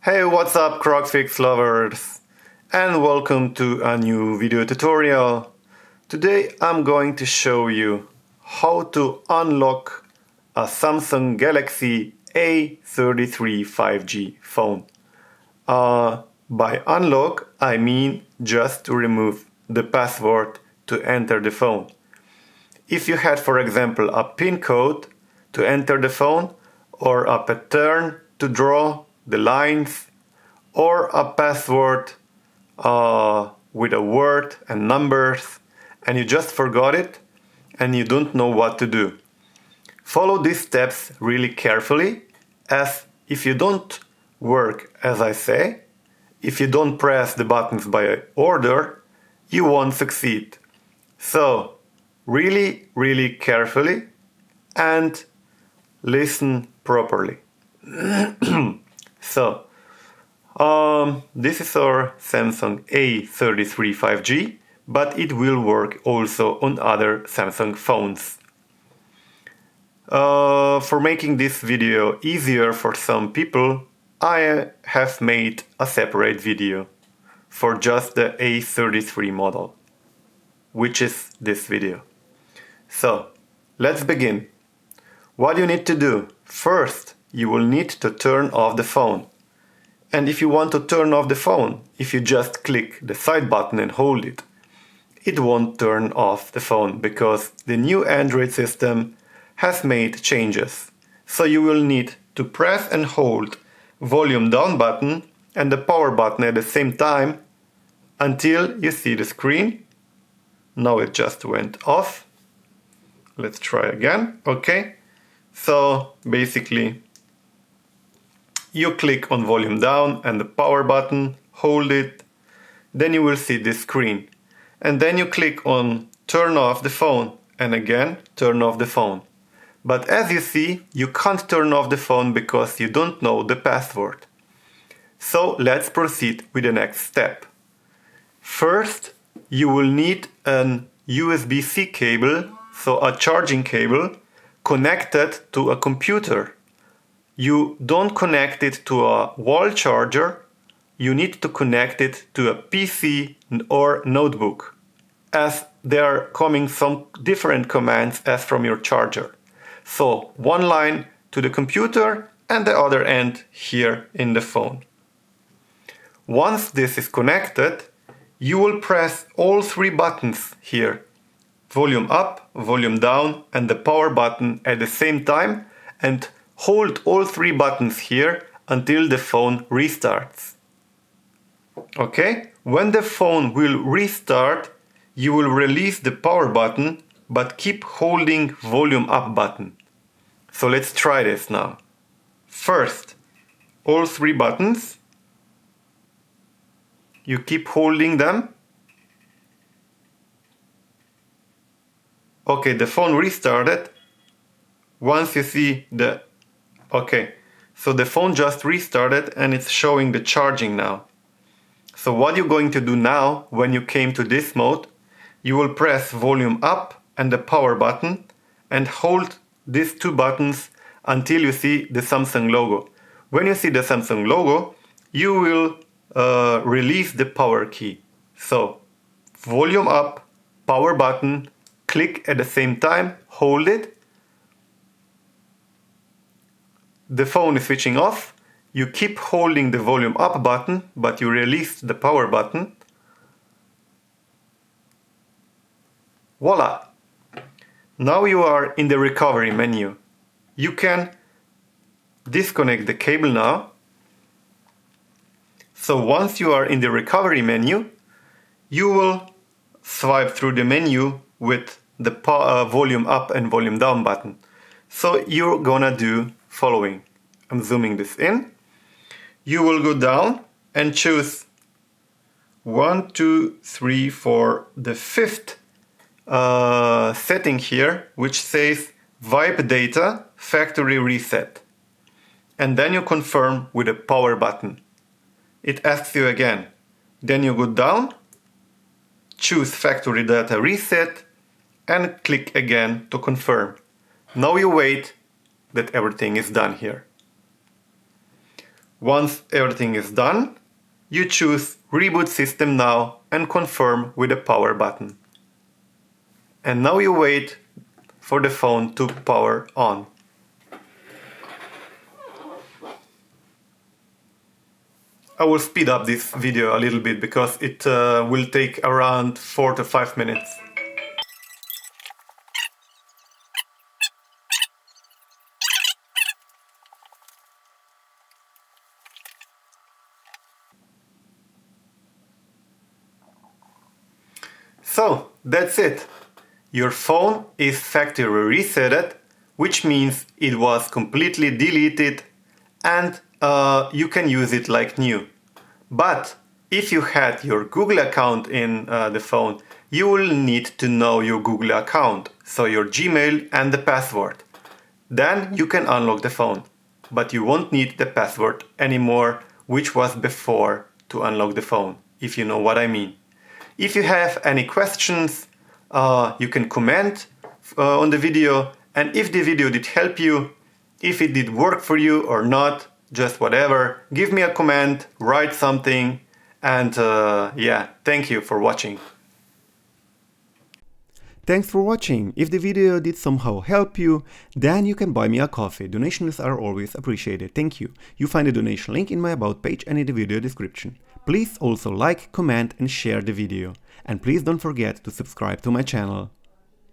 Hey, what's up, CrocFIX lovers? And welcome to a new video tutorial. Today I'm going to show you how to unlock a Samsung Galaxy A33 5G phone. By unlock, I mean just to remove the password to enter the phone. If you had, for example, a PIN code to enter the phone, or a pattern to draw the lines, or a password with a word and numbers, and you just forgot it and you don't know what to do. Follow these steps really carefully, as if you don't work as I say, if you don't press the buttons by order, you won't succeed. So, really carefully and listen properly. So, this is our Samsung A33 5G, but it will work also on other Samsung phones. For making this video easier for some people, I have made a separate video for just the A33 model, which is this video. So, let's begin. What you need to do? First, you will need to turn off the phone. And if you want to turn off the phone, if you just click the side button and hold it, it won't turn off the phone because the new Android system has made changes. So you will need to press and hold volume down button and the power button at the same time until you see the screen. Now it just went off. Let's try again. Okay. So basically, you click on volume down and the power button, hold it, then you will see this screen. And then you click on turn off the phone and again turn off the phone. But as you see, you can't turn off the phone because you don't know the password. So let's proceed with the next step. First, you will need an USB-C cable, so a charging cable, connected to a computer. You don't connect it to a wall charger, you need to connect it to a PC or notebook, as there are coming some different commands as from your charger. So one line to the computer and the other end here in the phone. Once this is connected, you will press all three buttons here, volume up, volume down and the power button at the same time, and hold all three buttons here until the phone restarts. Okay? When the phone will restart, you will release the power button but keep holding volume up button. So let's try this now. First, all three buttons. You keep holding them. Okay, the phone restarted. Once you see the... Okay, so the phone just restarted and it's showing the charging now. So what you're going to do now, when you came to this mode, you will press volume up and the power button and hold these two buttons until you see the Samsung logo. When you see the Samsung logo, you will release the power key. So volume up, power button, click at the same time, hold it. The phone is switching off. You keep holding the volume up button, but you release the power button. Voila! Now you are in the recovery menu. You can disconnect the cable now. So once you are in the recovery menu, you will swipe through the menu with the volume up and volume down button. So you're gonna do following. I'm zooming this in. You will go down and choose 1, 2, 3, 4, the fifth setting here, which says wipe data factory reset. And then you confirm with the power button. It asks you again. Then you go down, choose factory data reset and click again to confirm. Now you wait that everything is done here. Once everything is done, you choose Reboot System Now and confirm with the power button. And now you wait for the phone to power on. I will speed up this video a little bit because it will take around 4 to 5 minutes. So that's it. Your phone is factory resetted, which means it was completely deleted and you can use it like new. But if you had your Google account in the phone, you will need to know your Google account, so your Gmail and the password. Then you can unlock the phone, but you won't need the password anymore, which was before to unlock the phone, if you know what I mean. If you have any questions, you can comment on the video, and if the video did help you, if it did work for you or not, just whatever, give me a comment, write something, and yeah, thank you for watching. Thanks for watching. If the video did somehow help you, then you can buy me a coffee. Donations are always appreciated. Thank you. You find the donation link in my about page and in the video description. Please also like, comment and share the video. And please don't forget to subscribe to my channel.